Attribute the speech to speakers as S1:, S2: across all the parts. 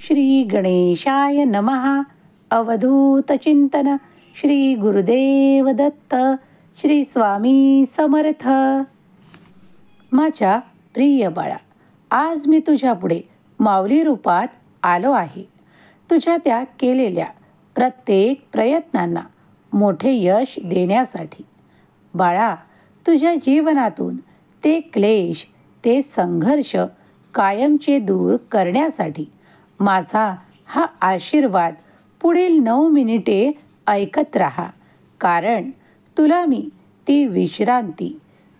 S1: श्री गणेशाय नमः. अवधूत चिंतन. श्री गुरुदेव दत्त. श्री स्वामी समर्थ. माझ्या प्रिय बाळा, आज मी तुझ्या पुढे माऊली रूपात आलो आहे. तुझ्या त्या केलेल्या प्रत्येक प्रयत्नांना मोठे यश देण्यासाठी. बाळा, तुझ्या जीवनातून ते क्लेश, ते संघर्ष कायमचे दूर करण्यासाठी माझा हा आशीर्वाद पुढील 9 मिनिटे ऐकत राहा. कारण तुला मी ती विश्रांती,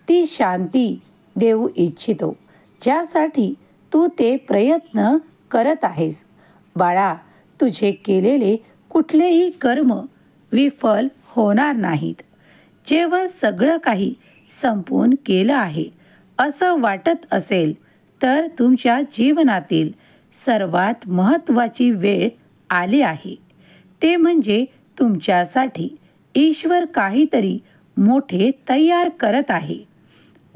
S1: ती शांती देऊ इच्छितो, ज्यासाठी तू ते प्रयत्न करत आहेस. बाळा, तुझे केलेले कुठलेही कर्म विफल होणार नाहीत. जेव्हा सगळं काही संपून गेलं आहे असं वाटत असेल, तर तुमच्या जीवनातील सर्वात महत्त्वाची वेळ आली आहे. ते म्हणजे तुमच्यासाठी ईश्वर काहीतरी मोठे तयार करत आहे.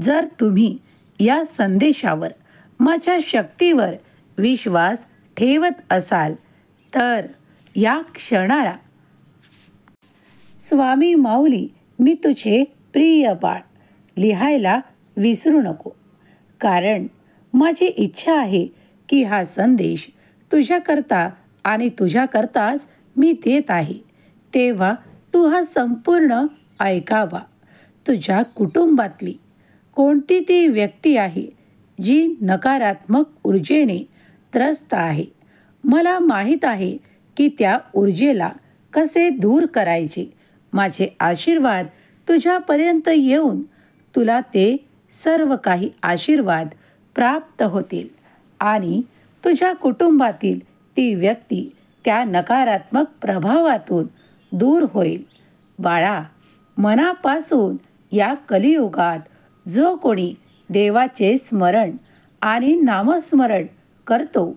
S1: जर तुम्ही या संदेशावर, माझ्या शक्तीवर विश्वास ठेवत असाल, तर या क्षणाला स्वामी माऊली मी तुझे प्रिय बाळ लिहायला विसरू नको. कारण माझी इच्छा आहे की हा संदेश तुझ्याकरता आणि तुझ्याकरताच मी देत आहे. तेव्हा तू हा संपूर्ण ऐकावा. तुझ्या कुटुंबातली कोणती ती व्यक्ती आहे जी नकारात्मक ऊर्जेने त्रस्त आहे. मला माहीत आहे की त्या ऊर्जेला कसे दूर करायचे. माझे आशीर्वाद तुझ्यापर्यंत येऊन तुला ते सर्व काही आशीर्वाद प्राप्त होतील आणि तुझ्या कुटुंबातील ती व्यक्ती त्या नकारात्मक प्रभावातून दूर होईल. बाळा, मनापासून या कलियुगात जो कोणी देवाचे स्मरण आणि नामस्मरण करतो,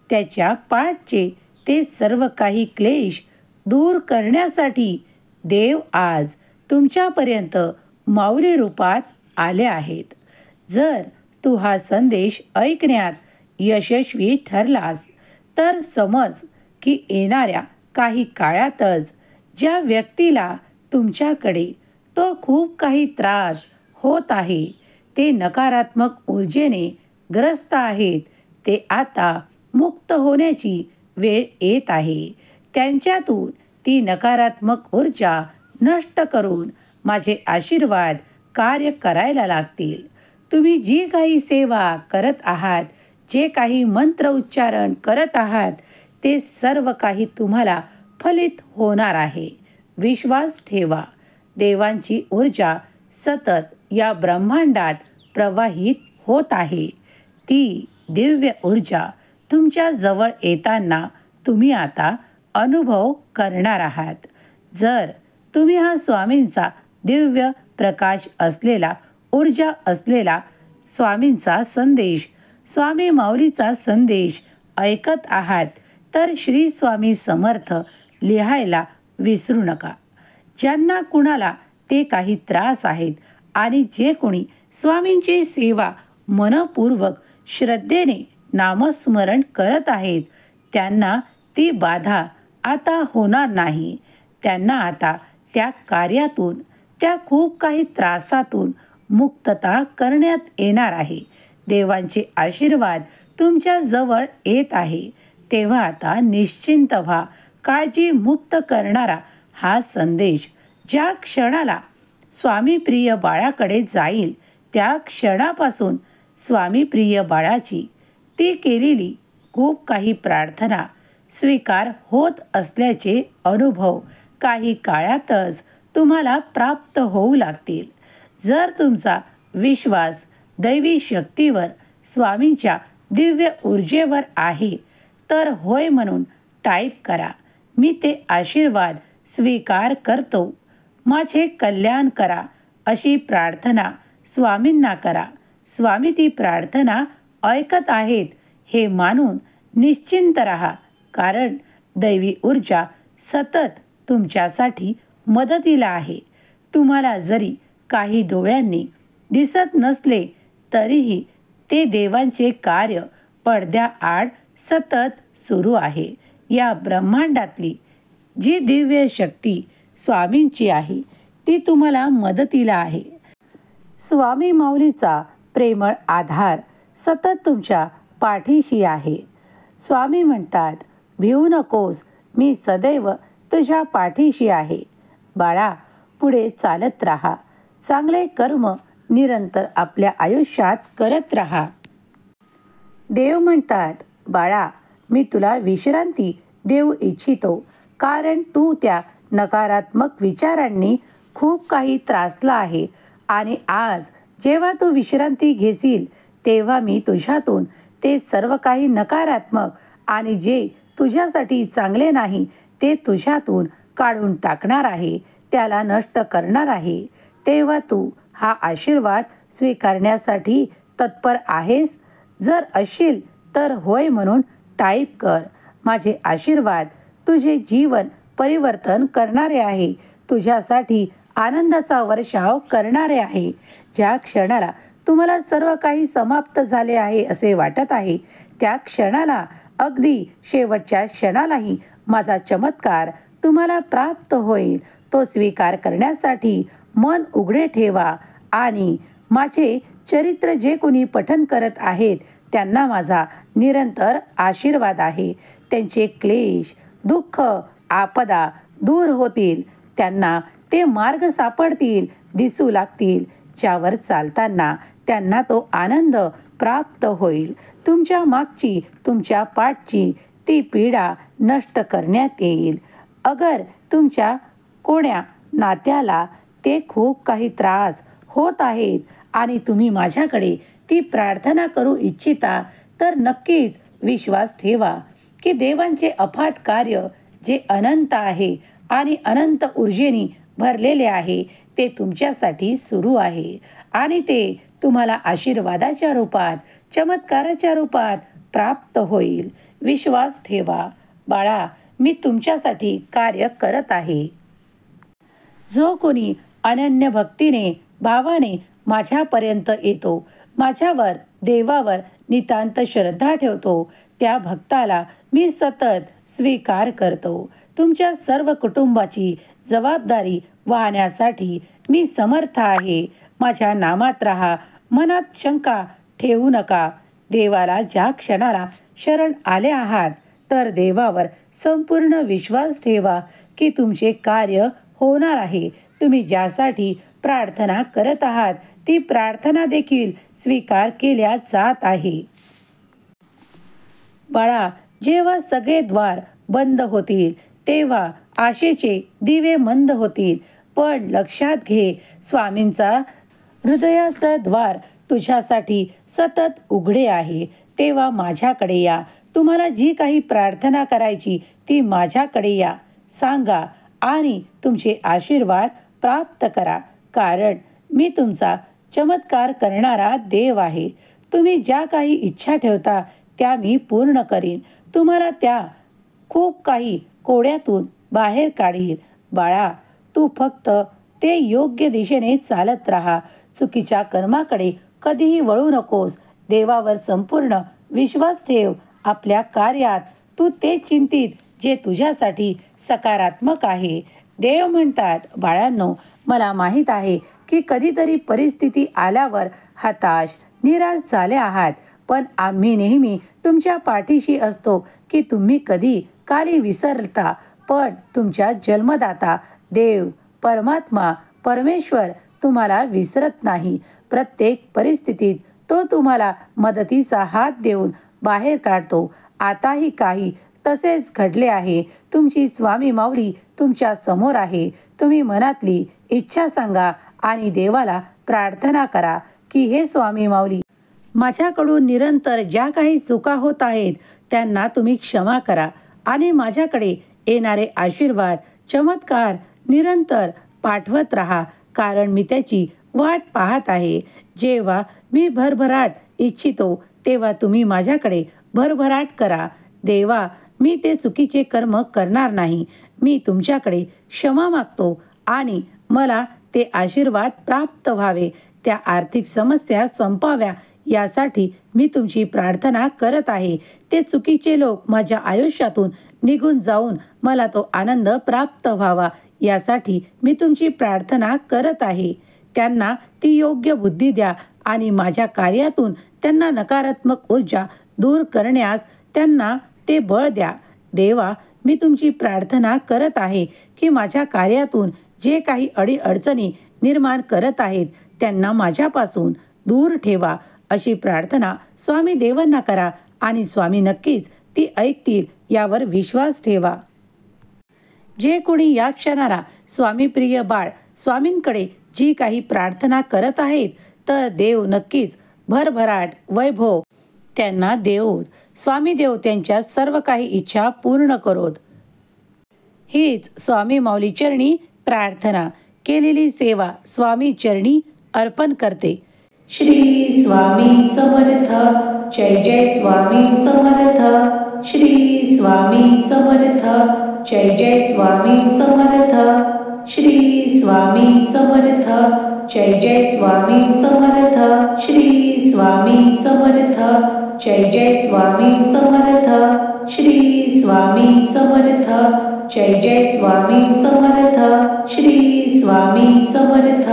S1: त्याच्या पाठचे ते सर्व काही क्लेश दूर करण्यासाठी देव आज तुमच्यापर्यंत माऊली रूपात आले आहेत. जर तू हा संदेश ऐकण्यात यशस्वी ठरलास, तर समज की येणाऱ्या काही काळातच ज्या व्यक्तीला तुमच्याकडे तो खूप काही त्रास होत आहे, ते नकारात्मक ऊर्जेने ग्रस्त आहेत, ते आता मुक्त होण्याची वेळ येत आहे. त्यांच्यातून ती नकारात्मक ऊर्जा नष्ट करून माझे आशीर्वाद कार्य करायला लागतील. तुम्ही जी काही सेवा करत आहात, जे काही मंत्र उच्चारण करत आहात, ते सर्व काही तुम्हाला फलित होणार आहे. विश्वास ठेवा. देवांची ऊर्जा सतत या ब्रह्मांडात प्रवाहित होत आहे. ती दिव्य ऊर्जा तुमच्या जवळ येताना तुम्ही आता अनुभव करणार आहात. जर तुम्ही हा स्वामींचा दिव्य प्रकाश असलेला, ऊर्जा असलेला स्वामींचा संदेश, स्वामी माऊलीचा संदेश ऐकत आहात, तर श्री स्वामी समर्थ लिहायला विसरू नका. ज्यांना कुणाला ते काही त्रास आहेत आणि जे कोणी स्वामींची सेवा मनपूर्वक श्रद्धेने नामस्मरण करत आहेत, त्यांना ती बाधा आता होणार नाही. त्यांना आता त्या कार्यातून, त्या खूप काही त्रासातून मुक्तता करण्यात येणार आहे. देवांचे आशीर्वाद तुमच्या जवळ येत आहे. तेव्हा आता निश्चिंत व्हा. काळजी मुक्त करणारा हा संदेश ज्या क्षणाला स्वामी प्रिय बाळाकडे जाईल, त्या क्षणापासून स्वामी प्रिय बाळाची ती केलेली खूप काही प्रार्थना स्वीकार होत असल्याचे अनुभव काही काळातच तुम्हाला प्राप्त होऊ लागतील. जर तुमचा विश्वास दैवी शक्तीवर, स्वामींच्या दिव्य ऊर्जेवर आहे, तर होय म्हणून टाईप करा. मी ते आशीर्वाद स्वीकार करतो. माझे कल्याण करा, अशी प्रार्थना स्वामींना करा. स्वामी ती प्रार्थना ऐकत आहेत हे मानून निश्चिंत राहा. कारण दैवी ऊर्जा सतत तुमच्यासाठी मदतीला आहे. तुम्हाला जरी काही डोळ्यांनी दिसत नसले, तरीही ते देवांचे कार्य पडद्याआड सतत सुरू आहे. या ब्रह्मांडातली जी दिव्य शक्ती स्वामींची आहे ती तुम्हाला मदतीला आहे. स्वामी माऊलीचा प्रेमळ आधार सतत तुमच्या पाठीशी आहे. स्वामी म्हणतात, भिवू नकोस, मी सदैव तुझ्या पाठीशी आहे. बाळा, पुढे चालत राहा. चांगले कर्म निरंतर आपल्या आयुष्यात करत राहा. देव म्हणतात, बाळा, मी तुला विश्रांती देऊ इच्छितो, कारण तू त्या नकारात्मक विचारांनी खूप काही त्रासला आहे आणि आज जेव्हा तू विश्रांती घेशील तेव्हा मी तुझ्यातून ते सर्व काही नकारात्मक आणि जे तुझ्यासाठी चांगले नाही ते तुझ्यातून काढून टाकणार आहे, त्याला नष्ट करणार आहे. तेव्हा तू हा आशीर्वाद स्वीकारण्यासाठी तत्पर आहेस? जर असशील तर होय म्हणून टाईप कर. माझे आशीर्वाद तुझे जीवन परिवर्तन करणारे आहे, तुझ्यासाठी आनंदाचा वर्षाव करणारे आहे. ज्या क्षणाला तुम्हाला सर्व काही समाप्त झाले आहे असे वाटत आहे, त्या क्षणाला अगदी शेवटच्या क्षणालाही माझा चमत्कार तुम्हाला प्राप्त होईल. तो स्वीकार करण्यासाठी मन उघडे ठेवा आणि माझे चरित्र जे कोणी पठण करत आहेत त्यांना माझा निरंतर आशीर्वाद आहे. त्यांचे क्लेश, दुःख, आपदा दूर होतील. त्यांना ते मार्ग सापडतील, दिसू लागतील, ज्यावर चालताना त्यांना तो आनंद प्राप्त होईल. तुमच्या मागची, तुमच्या पाठची ती पीडा नष्ट करण्यात येईल. अगर तुमच्या कोण्या नात्याला ते खूप काही त्रास होत आहेत आणि तुम्ही माझ्याकडे ती प्रार्थना करू इच्छिता तर नक्कीच विश्वास ठेवा की देवांचे अफाट कार्य जे अनंत आहे आणि अनंत ऊर्जेने भरलेले आहे ते तुमच्यासाठी सुरू आहे आणि ते तुम्हाला आशीर्वादाच्या रूपात, चमत्काराच्या रूपात प्राप्त होईल. विश्वास ठेवा. बाळा, मी तुमच्यासाठी कार्य करत आहे. जो कोणी अनन्य भक्तीने, भावाने माझ्यापर्यंत येतो, माझ्यावर, देवावर नितांत श्रद्धा ठेवतो, त्या भक्ताला मी सतत स्वीकार करतो. तुमच्या सर्व कुटुंबाची जबाबदारी वाहण्यासाठी मी समर्थ आहे. माझ्या नामात राहा, मनात शंका ठेवू नका. देवाला ज्या क्षणाला शरण आले आहात तर देवावर संपूर्ण विश्वास ठेवा की तुमचे कार्य होणार आहे. तुम्ही ज्यासाठी प्रार्थना करत आहात ती प्रार्थना देखील स्वीकार केल्या जात आहे. बाळा, जेव्हा सगळे द्वार बंद होतील तेव्हा आशेचे दिवे मंद होतील. पण लक्षात घे, स्वामींचा हृदयाचं द्वार तुझ्यासाठी सतत उघडे आहे. तेव्हा माझ्याकडे या. तुम्हाला जी काही प्रार्थना करायची ती माझ्याकडे या, सांगा आणि तुमचे आशीर्वाद प्राप्त करा, कारण मी तुमचा चमत्कार करणारा देव आहे. तुम्ही ज्या काही इच्छा ठेवता त्या मी पूर्ण करीन. तुम्हाला त्या खूप काही कोड्यातून बाहेर काढील. बाळा, तू फक्त ते योग्य दिशेने चालत राहा. चुकीच्या कर्माकडे कधीही वळू नकोस. देवावर संपूर्ण विश्वास ठेव. आपल्या कार्यात तू ते चिंतित जे तुझ्यासाठी सकारात्मक आहे. देव म्हणतात, बाळांनो, मला माहीत आहे की कधीतरी परिस्थिती आल्यावर हताश, निराश झाले आहात, पण आम्ही नेहमी तुमच्या पाठीशी असतो की तुम्ही कधी काली विसरता. पण तुमच्या जन्मदाता देव, परमात्मा, परमेश्वर तुम्हाला विसरत नाही. प्रत्येक परिस्थितीत तो तुम्हाला मदतीचा हात देऊन बाहेर काढतो. आताही काही तसेच घडले आहे. तुमची स्वामी माऊली तुमच्या समोर आहे. तुम्ही मनातली इच्छा सांगा आणि देवाला प्रार्थना करा की हे स्वामी माऊली, माझ्याकडून निरंतर ज्या काही चुका होत आहेत त्यांना तुम्ही क्षमा करा आणि माझ्याकडे येणारे आशीर्वाद, चमत्कार निरंतर पाठवत राहा, कारण मी त्याची वाट पाहत आहे. जेव्हा मी भरभराट इच्छितो तेव्हा तुम्ही माझ्याकडे भरभराट करा. देवा, मी ते चुकीचे कर्म करणार नाही. मी तुमच्याकडे क्षमा मागतो आणि मला ते आशीर्वाद प्राप्त व्हावे त्या आर्थिक समस्या संपाव्या यासाठी मी तुमची प्रार्थना करत आहे. ते चुकीचे लोक माझ्या आयुष्यातून निघून जाऊन मला तो आनंद प्राप्त व्हावा यासाठी मी तुमची प्रार्थना करत आहे. त्यांना ती योग्य बुद्धी द्या आणि माझ्या कार्यातून त्यांना नकारात्मक ऊर्जा दूर करण्यास त्यांना ते बळ द्या. देवा, मी तुमची प्रार्थना करत आहे की माझ्या कार्यातून जे काही अडीअडचणी निर्माण करत आहेत त्यांना माझ्यापासून दूर ठेवा. अशी प्रार्थना स्वामी देवांना करा आणि स्वामी नक्कीच ती ऐकतील यावर विश्वास ठेवा. जे कोणी या क्षणाला स्वामी प्रिय बाळ स्वामींकडे जी काही प्रार्थना करत आहेत तर देव नक्कीच भरभराट वैभव त्यांना देवोत. स्वामी देव त्यांच्या सर्व काही इच्छा पूर्ण करोत. हीच स्वामी माऊली चरणी प्रार्थना. केलेली सेवा स्वामी चरणी अर्पण करते. श्री स्वामी समर्थ. जय जय स्वामी समर्थ. श्री स्वामी समर्थ. जय जय स्वामी समर्थ. श्री स्वामी समर्थ. जय जय स्वामी समर्थ. श्री स्वामी समर्थ. जय जय स्वामी समर्थ. श्री स्वामी समर्थ. जय जय स्वामी समर्थ. श्री स्वामी समर्थ.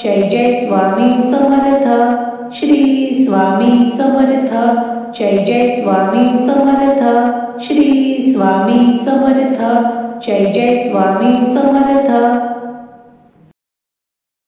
S1: जय जय स्वामी समर्थ. श्री स्वामी समर्थ. जय जय स्वामी समर्थ. श्री स्वामी समर्थ. जय जय स्वामी समर्थ.